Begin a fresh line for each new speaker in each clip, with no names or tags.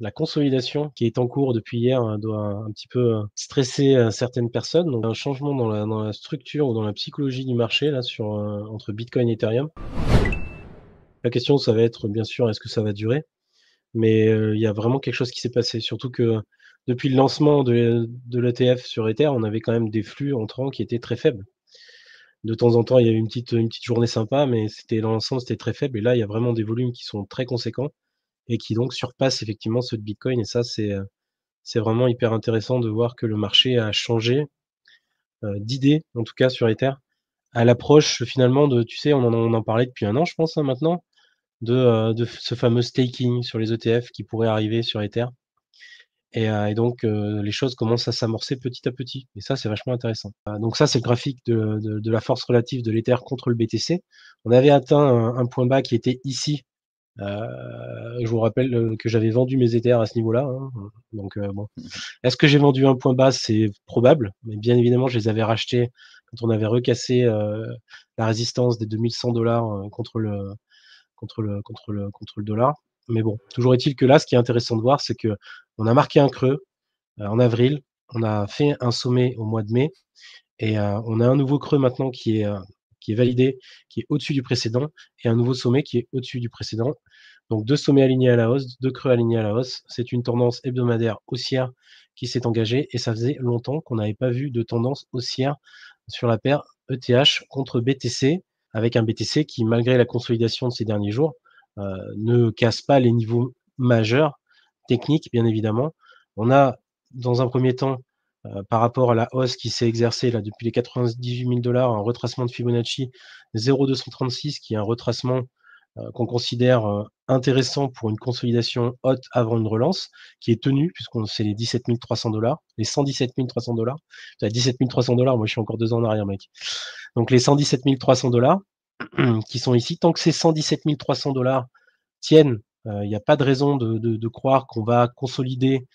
La consolidation qui est en cours depuis hier, doit un petit peu, stresser, certaines personnes. Donc un changement dans la structure ou dans la psychologie du marché là sur, entre Bitcoin et Ethereum. La question, ça va être bien sûr, est-ce que ça va durer? Mais, il y a vraiment quelque chose qui s'est passé. Surtout que depuis le lancement de l'ETF sur Ether, on avait quand même des flux entrants qui étaient très faibles. De temps en temps, il y a eu une petite journée sympa, mais c'était dans l'ensemble, c'était très faible et là, il y a vraiment des volumes qui sont très conséquents et qui donc surpassent effectivement ceux de Bitcoin et ça, c'est vraiment hyper intéressant de voir que le marché a changé, d'idée, en tout cas sur Ether, à l'approche finalement de tu sais, on en parlait depuis 1 an, je pense, hein, maintenant, de ce fameux staking sur les ETF qui pourrait arriver sur Ether et donc les choses commencent à s'amorcer petit à petit et ça, c'est vachement intéressant. Donc ça, c'est le graphique de la force relative de l'Ether contre le BTC. On avait atteint un point bas qui était ici. Je vous rappelle, que j'avais vendu mes Ethers à ce niveau-là, hein, donc bon. Est-ce que j'ai vendu un point bas? C'est probable, mais bien évidemment, je les avais rachetés quand on avait recassé, la résistance des 2 100 $, contre le dollar. Mais bon, toujours est-il que là, ce qui est intéressant de voir, c'est qu'on a marqué un creux, en avril, on a fait un sommet au mois de mai et on a un nouveau creux maintenant qui est validé, qui est au-dessus du précédent et un nouveau sommet qui est au-dessus du précédent. Donc 2 sommets alignés à la hausse, 2 creux alignés à la hausse. C'est une tendance hebdomadaire haussière qui s'est engagée et ça faisait longtemps qu'on n'avait pas vu de tendance haussière sur la paire ETH contre BTC, avec un BTC qui, malgré la consolidation de ces derniers jours, ne casse pas les niveaux majeurs, techniques bien évidemment. On a, dans un premier temps, par rapport à la hausse qui s'est exercée là depuis les 98 000 $, un retracement de Fibonacci 0,236 qui est un retracement qu'on considère intéressant pour une consolidation haute avant une relance, qui est tenue, puisqu'on c'est les 17 300 $, les 117 300 $. Tu as 17 300 $, moi je suis encore 2 ans en arrière, mec. Donc les 117 300 $ qui sont ici, tant que ces 117 300 $ tiennent, il n'y a pas de raison de croire qu'on va consolider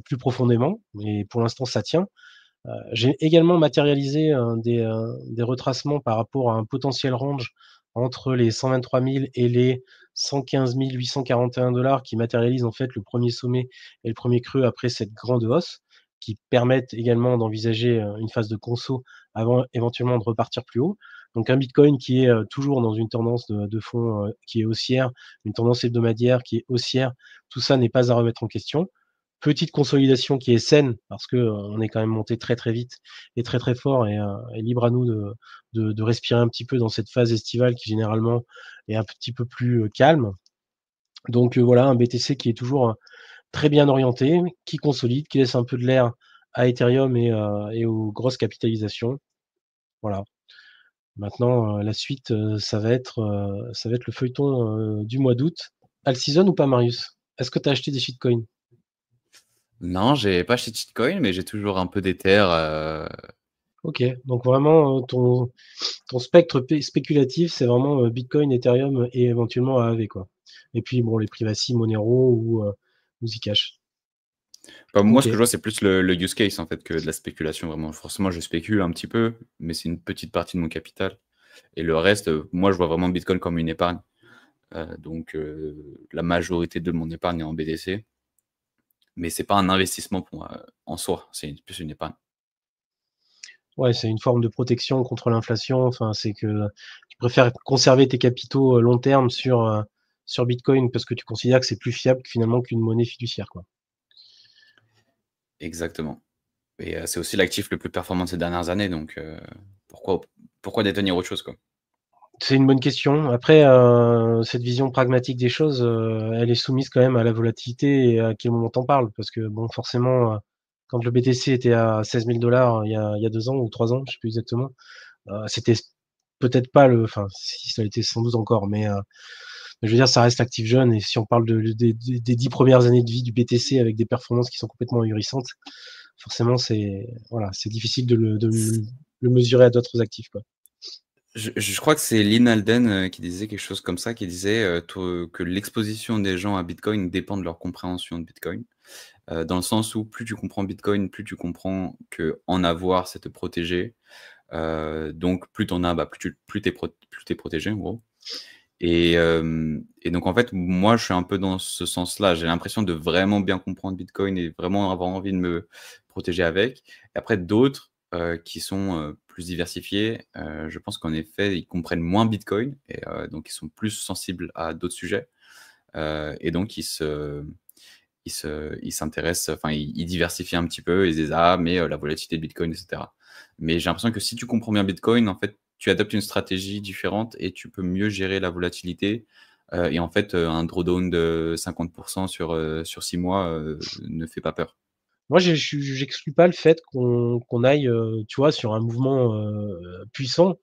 plus profondément, mais pour l'instant ça tient. J'ai également matérialisé des retracements par rapport à un potentiel range entre les 123 000 et les 115 841 $ qui matérialisent en fait le premier sommet et le premier creux après cette grande hausse, qui permettent également d'envisager une phase de conso avant éventuellement de repartir plus haut. Donc un Bitcoin qui est toujours dans une tendance de fond qui est haussière, une tendance hebdomadaire qui est haussière, tout ça n'est pas à remettre en question. Petite consolidation qui est saine parce que, on est quand même monté très, très vite et très, très fort et libre à nous de respirer un petit peu dans cette phase estivale qui généralement est un petit peu plus, calme. Donc, voilà, un BTC qui est toujours, très bien orienté, qui consolide, qui laisse un peu de l'air à Ethereum et aux grosses capitalisations. Voilà. Maintenant, la suite, ça va être le feuilleton, du mois d'août. Alt season ou pas, Marius? Est-ce que tu as acheté des shitcoins?
Non, j'ai pas acheté de shitcoin, mais j'ai toujours un peu d'Ether.
OK, donc vraiment, ton spectre spéculatif, c'est vraiment, Bitcoin, Ethereum et éventuellement AAV, quoi. Et puis bon, les privacy, Monero ou Zcash.
Bah, moi, ce que je
OK.
vois, c'est plus le use case en fait que de la spéculation vraiment. Forcément, je spécule un petit peu, mais c'est une petite partie de mon capital. Et le reste, moi, je vois vraiment Bitcoin comme une épargne. Donc, la majorité de mon épargne est en BTC, mais c'est pas un investissement pour moi, en soi, c'est plus une épargne.
Ouais, c'est une forme de protection contre l'inflation. Enfin, c'est que tu préfères conserver tes capitaux, long terme sur Bitcoin parce que tu considères que c'est plus fiable que finalement qu'une monnaie fiduciaire, quoi.
Exactement. Et c'est aussi l'actif le plus performant de ces dernières années, donc pourquoi pourquoi détenir autre chose, quoi?
C'est une bonne question. Après, cette vision pragmatique des choses, elle est soumise quand même à la volatilité et à quel moment tu en parles. Parce que bon, forcément, quand le BTC était à 16 000 il y a 2 ans ou 3 ans, je sais plus exactement, c'était peut-être pas le enfin si, ça l'était sans doute encore, mais je veux dire, ça reste actif jeune et si on parle des 10 premières années de vie du BTC avec des performances qui sont complètement ahurissantes, forcément c'est voilà, c'est difficile de le mesurer à d'autres actifs, quoi.
Je crois que c'est Lyn Alden, qui disait quelque chose comme ça, qui disait, que l'exposition des gens à Bitcoin dépend de leur compréhension de Bitcoin. Dans le sens où plus tu comprends Bitcoin, plus tu comprends qu'en avoir, c'est te protéger. Donc plus tu en as, bah, plus tu es protégé, en gros. Et donc, en fait, moi, je suis un peu dans ce sens-là. J'ai l'impression de vraiment bien comprendre Bitcoin et vraiment avoir envie de me protéger avec. Et après, d'autres qui sont plus diversifiés, je pense qu'en effet, ils comprennent moins Bitcoin et donc ils sont plus sensibles à d'autres sujets. Et donc, ils s'intéressent, enfin, ils diversifient un petit peu, ils disent, ah, mais la volatilité de Bitcoin, etc. Mais j'ai l'impression que si tu comprends bien Bitcoin, en fait, tu adoptes une stratégie différente et tu peux mieux gérer la volatilité. Et en fait, un drawdown de 50% sur 6 mois ne fait pas peur.
Moi, j'exclus pas le fait qu'on aille, tu vois, sur un mouvement, puissant,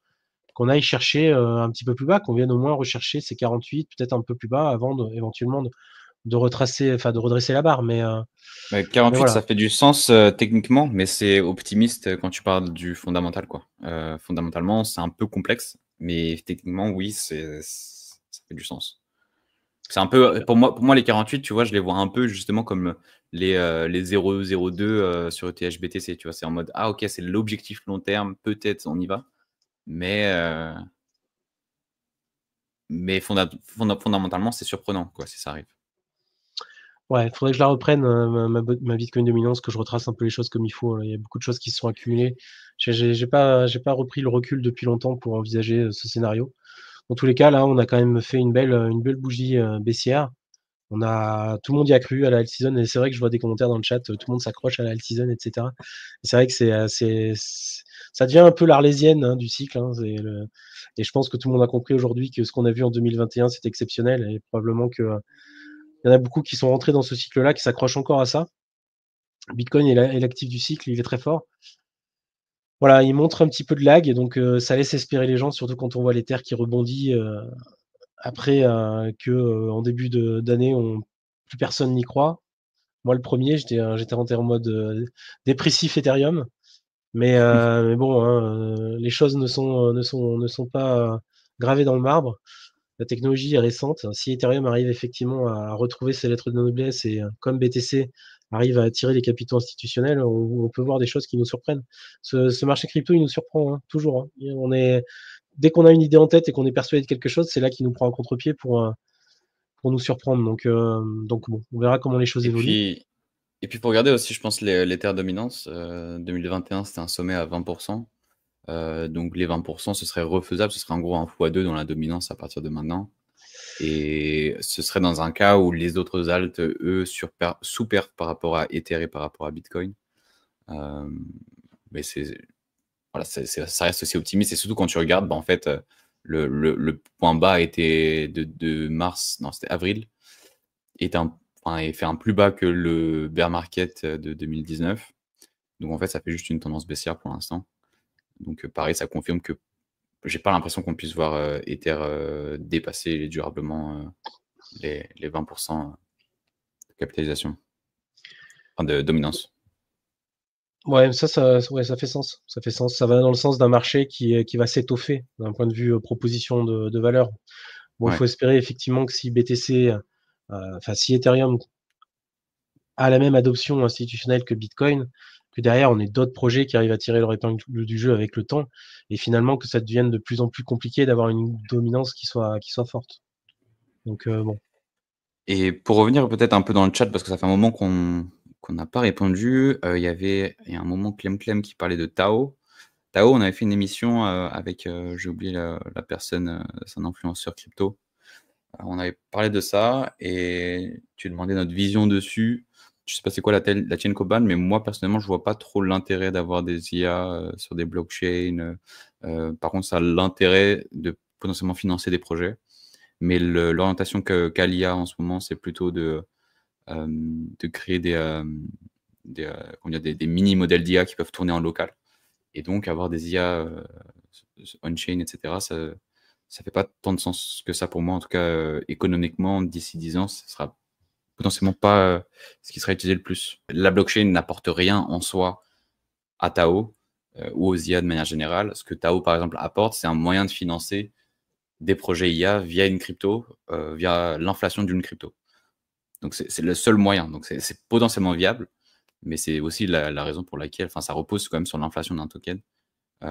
qu'on aille chercher, un petit peu plus bas, qu'on vienne au moins rechercher ces 48, peut-être un peu plus bas avant de éventuellement de retracer, enfin de redresser la barre.
Mais
Mais
48,
voilà.
ça fait du sens techniquement, mais c'est optimiste quand tu parles du fondamental, quoi. Fondamentalement, c'est un peu complexe, mais techniquement, oui, ça fait du sens. C'est un peu, pour moi, les 48, tu vois, je les vois un peu justement comme les 0,02 sur ETH-BTC, tu vois. C'est en mode, ah, ok, c'est l'objectif long terme, peut-être on y va, mais, fondamentalement, c'est surprenant, quoi, si ça arrive.
Ouais, il faudrait que je la reprenne, ma Bitcoin dominance, que je retrace un peu les choses comme il faut, il y a beaucoup de choses qui se sont accumulées. J'ai pas repris le recul depuis longtemps pour envisager, ce scénario. Dans tous les cas, là, on a quand même fait une belle bougie, baissière. Tout le monde y a cru à la alt season et c'est vrai que je vois des commentaires dans le chat, tout le monde s'accroche à la alt season et cetera. Et c'est vrai que ça devient un peu l'Arlésienne, hein, du cycle, hein, et je pense que tout le monde a compris aujourd'hui que ce qu'on a vu en 2021, c'est exceptionnel et probablement que, il y en a beaucoup qui sont rentrés dans ce cycle-là, qui s'accrochent encore à ça. Bitcoin est l'actif du cycle, il est très fort. Voilà, il montre un petit peu de lag et donc ça laisse espérer les gens, surtout quand on voit l'Ether qui rebondit, après, en début d'année, plus personne n'y croit. Moi, le premier, j'étais rentré en mode dépressif Ethereum. Mais bon, hein, les choses ne sont pas gravées dans le marbre. La technologie est récente. Si Ethereum arrive effectivement à retrouver ses lettres de noblesse et comme BTC arrive à attirer les capitaux institutionnels, on peut voir des choses qui nous surprennent. Ce marché crypto, il nous surprend, hein, toujours. Hein. Dès qu'on a une idée en tête et qu'on est persuadé de quelque chose, c'est là qu'il nous prend un contre-pied pour nous surprendre. Donc bon, on verra comment les choses
Et
évoluent.
puis, et puis pour regarder aussi, je pense, les terres dominance, 2021, c'était un sommet à 20%. Donc les 20%, ce serait refaisable, ce serait en gros un x2 dans la dominance à partir de maintenant. Et ce serait dans un cas où les autres alts, eux, sous-perdent par rapport à Ether et par rapport à Bitcoin. Mais voilà, ça reste aussi optimiste. Et surtout quand tu regardes, bah, en fait, le point bas était de mars, non, c'était avril, enfin, et fait un plus bas que le bear market de 2019. Donc en fait, ça fait juste une tendance baissière pour l'instant. Donc pareil, ça confirme que j'ai pas l'impression qu'on puisse voir Ether dépasser durablement les 20% de capitalisation, enfin de dominance.
Ouais, ouais, ça fait sens. Ça fait sens. Ça va dans le sens d'un marché qui va s'étoffer d'un point de vue proposition de valeur. Bon, il
Ouais.
faut espérer effectivement que si BTC, enfin si Ethereum a la même adoption institutionnelle que Bitcoin, que derrière on ait d'autres projets qui arrivent à tirer leur épingle du jeu avec le temps, et finalement que ça devienne de plus en plus compliqué d'avoir une dominance qui soit forte. Donc bon.
Et pour revenir peut-être un peu dans le chat, parce que ça fait un moment qu'on n'a pas répondu, il y a un moment Clem qui parlait de Tao. Tao, on avait fait une émission avec, j'ai oublié la personne, c'est un influenceur crypto. On avait parlé de ça et tu demandais notre vision dessus. Je sais pas c'est quoi la tienne Koban, mais moi personnellement, je vois pas trop l'intérêt d'avoir des IA sur des blockchains. Par contre, ça a l'intérêt de potentiellement financer des projets. Mais l'orientation qu'a l'IA en ce moment, c'est plutôt de créer comment dire, des mini-modèles d'IA qui peuvent tourner en local. Et donc, avoir des IA on-chain, etc., ça fait pas tant de sens que ça pour moi. En tout cas, économiquement, d'ici 10 ans, ce sera potentiellement pas ce qui sera utilisé le plus. La blockchain n'apporte rien en soi à Tao ou aux IA de manière générale. Ce que Tao, par exemple, apporte, c'est un moyen de financer des projets IA via une crypto, via l'inflation d'une crypto. Donc, c'est le seul moyen. Donc, c'est potentiellement viable, mais c'est aussi la raison pour laquelle, enfin, ça repose quand même sur l'inflation d'un token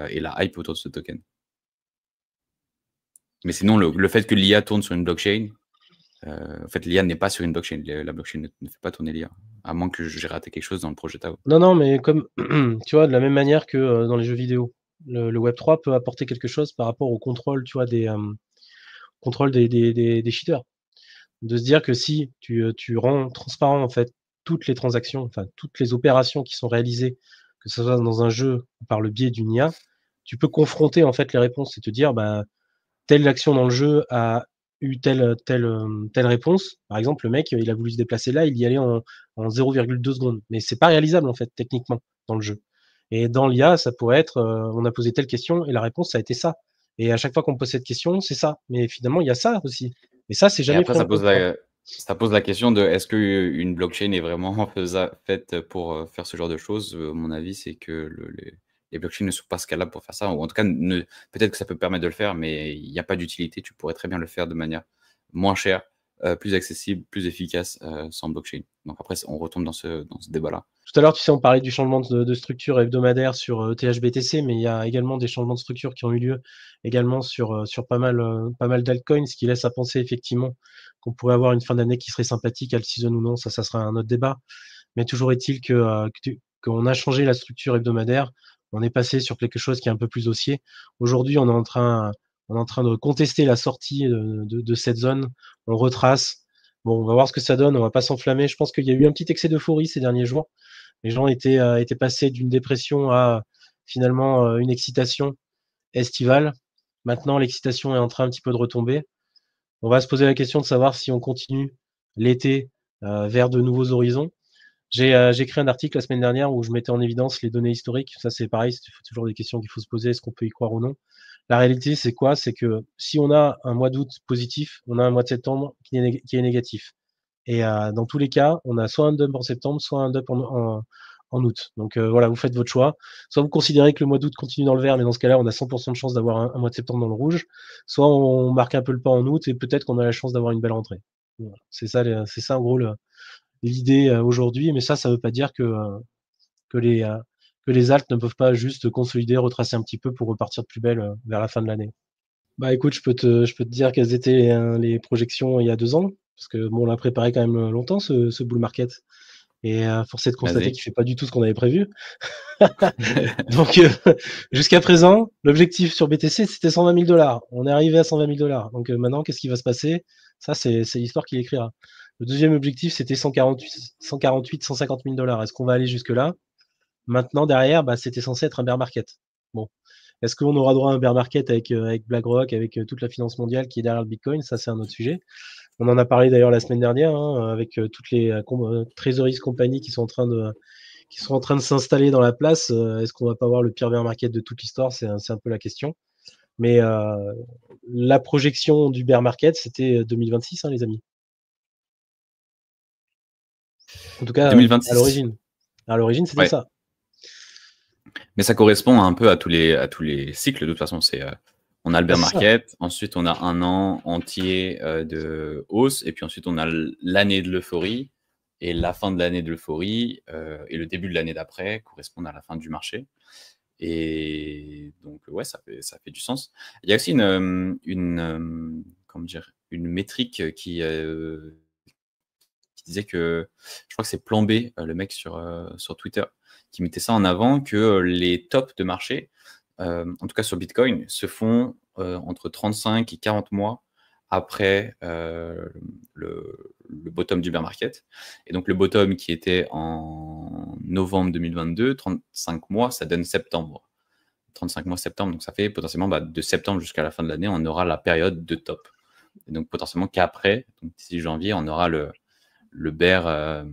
et la hype autour de ce token. Mais sinon, le fait que l'IA tourne sur une blockchain, en fait, l'IA n'est pas sur une blockchain. La blockchain ne fait pas tourner l'IA, à moins que j'ai raté quelque chose dans le projet Tao.
Non, non, mais comme tu vois, de la même manière que dans les jeux vidéo, le Web3 peut apporter quelque chose par rapport au contrôle, tu vois, contrôle des cheaters. De se dire que si tu rends transparent en fait toutes les transactions, enfin toutes les opérations qui sont réalisées, que ce soit dans un jeu ou par le biais d'une IA, tu peux confronter en fait les réponses et te dire bah telle action dans le jeu a eu telle réponse. Par exemple, le mec, il a voulu se déplacer là, il y allait en 0,2 secondes. Mais c'est pas réalisable, en fait, techniquement, dans le jeu. Et dans l'IA, ça pourrait être, on a posé telle question et la réponse, ça a été ça. Et à chaque fois qu'on pose cette question, c'est ça. Mais finalement, il y a ça aussi. Et ça, c'est
Et
jamais
après,
pris en compte, quoi.
ça pose la question de est-ce qu'une blockchain est vraiment faite pour faire ce genre de choses? Mon avis, c'est que les blockchains ne sont pas scalables pour faire ça. Ou en tout cas, peut-être que ça peut permettre de le faire, mais il n'y a pas d'utilité. Tu pourrais très bien le faire de manière moins chère, plus accessible, plus efficace sans blockchain. Donc après, on retombe dans ce débat-là.
Tout à l'heure, tu sais, on parlait du changement de structure hebdomadaire sur THBTC, mais il y a également des changements de structure qui ont eu lieu également sur pas mal d'altcoins, ce qui laisse à penser effectivement qu'on pourrait avoir une fin d'année qui serait sympathique, alt-season ou non, ça sera un autre débat. Mais toujours est-il qu'on a changé la structure hebdomadaire, on est passé sur quelque chose qui est un peu plus haussier. Aujourd'hui, on est en train de contester la sortie de cette zone, on retrace. Bon, on va voir ce que ça donne, on va pas s'enflammer. Je pense qu'il y a eu un petit excès d'euphorie ces derniers jours. Les gens étaient passés d'une dépression à finalement une excitation estivale. Maintenant, l'excitation est en train un petit peu de retomber. On va se poser la question de savoir si on continue l'été vers de nouveaux horizons. J'ai écrit un article la semaine dernière où je mettais en évidence les données historiques. Ça, c'est pareil, c'est toujours des questions qu'il faut se poser. Est-ce qu'on peut y croire ou non? La réalité, c'est quoi? C'est que si on a un mois d'août positif, on a un mois de septembre qui est négatif. Et dans tous les cas, on a soit un dump en septembre, soit un dump en août. Donc voilà, vous faites votre choix. Soit vous considérez que le mois d'août continue dans le vert, mais dans ce cas-là, on a 100% de chance d'avoir un mois de septembre dans le rouge. Soit on marque un peu le pas en août et peut-être qu'on a la chance d'avoir une belle rentrée. Voilà. C'est ça en gros l'idée aujourd'hui. Mais ça veut pas dire que les, euh, que les alts ne peuvent pas juste consolider, retracer un petit peu pour repartir de plus belle vers la fin de l'année. Bah écoute, je peux te dire quelles étaient les projections il y a 2 ans, parce que bon, on l'a préparé quand même longtemps ce bull market, et force est de constater
Vas-y.
qu'il fait pas du tout ce qu'on avait prévu. Donc jusqu'à présent, l'objectif sur BTC c'était 120 000 dollars. On est arrivé à 120 000 dollars. Donc maintenant, qu'est-ce qui va se passer? Ça, c'est l'histoire qui l'écrira. Le deuxième objectif c'était 148, 150 000 dollars. Est-ce qu'on va aller jusque là? Maintenant, derrière, bah, c'était censé être un bear market. Bon, est-ce qu'on aura droit à un bear market avec BlackRock, avec toute la finance mondiale qui est derrière le Bitcoin? Ça, c'est un autre sujet. On en a parlé d'ailleurs la semaine dernière, hein, avec toutes les treasuries compagnies qui sont en train de s'installer dans la place. Est-ce qu'on va pas voir le pire bear market de toute l'histoire? C'est un peu la question. Mais la projection du bear market, c'était 2026, hein, les amis. En tout cas,
2026.
À l'origine, c'était
Ouais.
ça.
Mais ça correspond un peu à tous les cycles. De toute façon, on a le
Bah,
bear
c'est ça.
market, ensuite on a un an entier de hausse, et puis ensuite on a l'année de l'euphorie, et la fin de l'année de l'euphorie et le début de l'année d'après correspondent à la fin du marché. Et donc ouais, ça fait du sens. Il y a aussi comment dire, une métrique qui disait que, je crois que c'est Plan B, le mec sur Twitter, qui mettait ça en avant, que les tops de marché, en tout cas sur Bitcoin, se font entre 35 et 40 mois après le bottom du bear market. Et donc le bottom qui était en novembre 2022, 35 mois, ça donne septembre. 35 mois septembre, donc ça fait potentiellement de septembre jusqu'à la fin de l'année, on aura la période de top. Et donc potentiellement qu'après, donc d'ici janvier, on aura le bear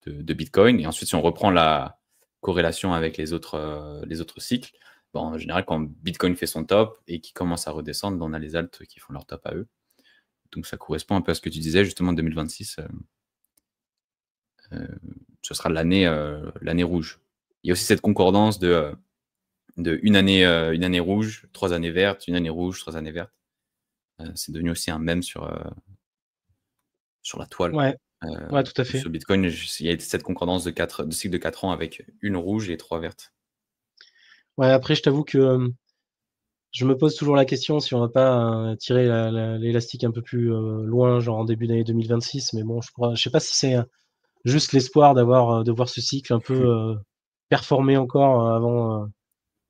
de Bitcoin. Et ensuite, si on reprend la corrélation avec les autres cycles, en général, quand Bitcoin fait son top et qui commence à redescendre, on a les alts qui font leur top à eux. Donc ça correspond un peu à ce que tu disais, justement, 2026, ce sera l'année rouge. Il y a aussi cette concordance de une année rouge, 3 années vertes, une année rouge, 3 années vertes. C'est devenu aussi un mème sur la toile.
Ouais, ouais, tout à fait.
Sur Bitcoin, il y a cette concordance de cycle de 4 ans avec une rouge et 3 vertes.
Ouais, après, je t'avoue que Je me pose toujours la question si on va pas tirer l'élastique un peu plus loin, genre en début d'année 2026. Mais bon, je sais pas si c'est juste l'espoir de voir ce cycle un peu performer encore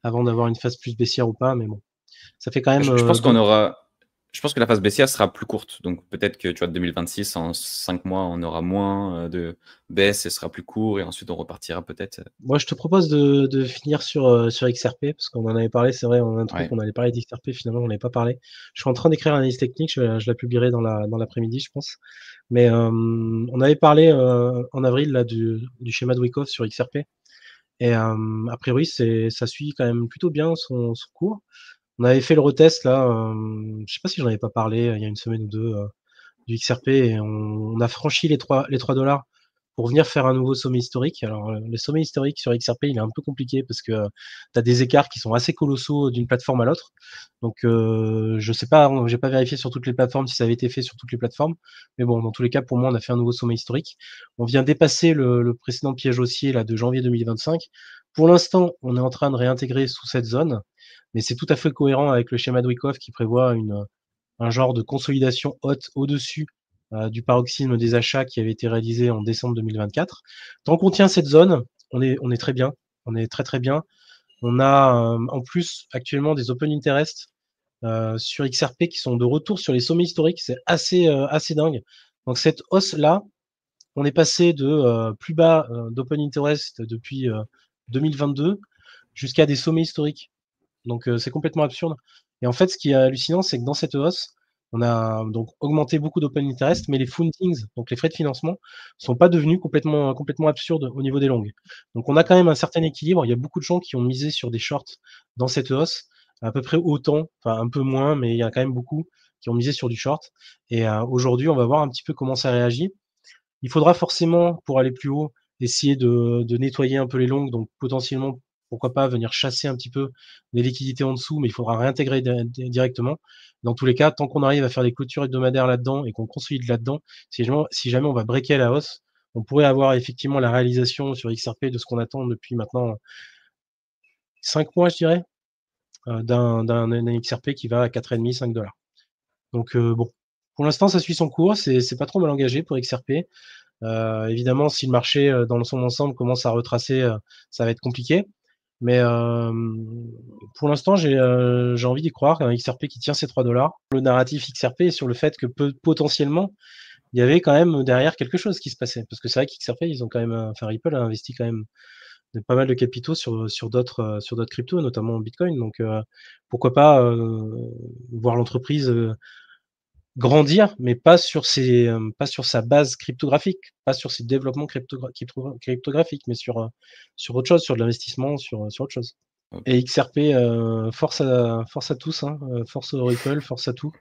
avant d'avoir une phase plus baissière ou pas. Mais bon, ça fait quand même
Je pense qu'on aura. Je pense que la phase baissière sera plus courte. Donc peut-être que tu vois, 2026, en 5 mois, on aura moins de baisse et ce sera plus court. Et ensuite, on repartira peut-être.
Moi, je te propose de finir sur XRP, parce qu'on en avait parlé, c'est vrai, on a un truc,
Ouais.
on allait parler d'XRP, finalement, on n'avait pas parlé. Je suis en train d'écrire l'analyse technique, je la publierai dans l'après-midi, je pense. Mais on avait parlé en avril là, du schéma de Wyckoff sur XRP. Et a priori, ça suit quand même plutôt bien son cours. On avait fait le retest là, je sais pas si j'en avais pas parlé il y a une semaine ou deux, du XRP, et on a franchi les 3 $ pour venir faire un nouveau sommet historique. Alors, le sommet historique sur XRP, il est un peu compliqué parce que tu as des écarts qui sont assez colossaux d'une plateforme à l'autre. Donc, je sais pas, j'ai pas vérifié sur toutes les plateformes si ça avait été fait sur toutes les plateformes. Mais bon, dans tous les cas, pour moi, on a fait un nouveau sommet historique. On vient dépasser le précédent piège haussier là, de janvier 2025. Pour l'instant, on est en train de réintégrer sous cette zone, mais c'est tout à fait cohérent avec le schéma de Wyckoff qui prévoit un genre de consolidation haute au-dessus du paroxysme des achats qui avait été réalisé en décembre 2024. Tant qu'on tient cette zone, on est très bien. On est très très bien. On a en plus actuellement des open interest sur XRP qui sont de retour sur les sommets historiques. C'est assez dingue. Donc cette hausse-là, on est passé de plus bas d'open interest depuis 2022 jusqu'à des sommets historiques. Donc c'est complètement absurde. Et en fait, ce qui est hallucinant, c'est que dans cette hausse, on a donc augmenté beaucoup d'open interest, mais les fundings, donc les frais de financement, sont pas devenus complètement absurdes au niveau des longues. Donc on a quand même un certain équilibre. Il y a beaucoup de gens qui ont misé sur des shorts dans cette hausse, à peu près autant, enfin un peu moins, mais il y a quand même beaucoup qui ont misé sur du short. Et aujourd'hui, on va voir un petit peu comment ça réagit. Il faudra forcément, pour aller plus haut, essayer de nettoyer un peu les longues, donc potentiellement, pourquoi pas venir chasser un petit peu les liquidités en dessous, mais il faudra réintégrer directement. Dans tous les cas, tant qu'on arrive à faire des clôtures hebdomadaires là-dedans et qu'on consolide là-dedans, si jamais on va breaker la hausse, on pourrait avoir effectivement la réalisation sur XRP de ce qu'on attend depuis maintenant 5 mois, je dirais, d'un XRP qui va à 4,5, 5 $. Donc bon, pour l'instant, ça suit son cours, c'est pas trop mal engagé pour XRP. Évidemment, si le marché dans son ensemble commence à retracer, ça va être compliqué. Mais pour l'instant, j'ai envie d'y croire, un XRP qui tient ses 3 $. Le narratif XRP est sur le fait que potentiellement, il y avait quand même derrière quelque chose qui se passait. Parce que c'est vrai qu'XRP, ils ont quand même, enfin Ripple a investi quand même pas mal de capitaux sur d'autres cryptos, notamment Bitcoin. Donc pourquoi pas voir l'entreprise grandir, mais pas sur sa base cryptographique, pas sur ses développements cryptographiques, mais sur autre chose, sur de l'investissement, sur autre chose. Et XRP, force à tous, hein, force au Ripple, force à tout.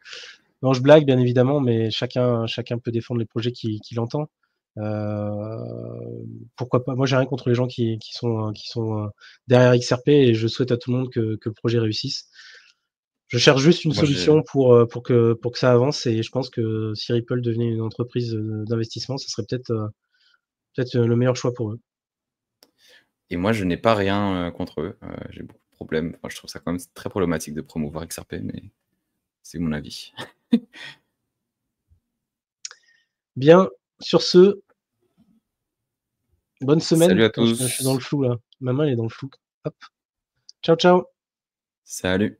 Non, je blague bien évidemment, mais chacun peut défendre les projets qu'il entend. Pourquoi pas? Moi, j'ai rien contre les gens qui sont derrière XRP, et je souhaite à tout le monde que le projet réussisse. Je cherche juste une
Moi,
solution pour que ça avance, et je pense que si Ripple devenait une entreprise d'investissement, ce serait peut-être le meilleur choix pour eux.
Et moi, je n'ai pas rien contre eux. J'ai beaucoup de problèmes. Enfin, je trouve ça quand même très problématique de promouvoir XRP, mais c'est mon avis.
Bien, sur ce, bonne semaine.
Salut à
Je suis dans le
tous.
flou là. Ma main elle est dans le flou. Hop. Ciao, ciao.
Salut.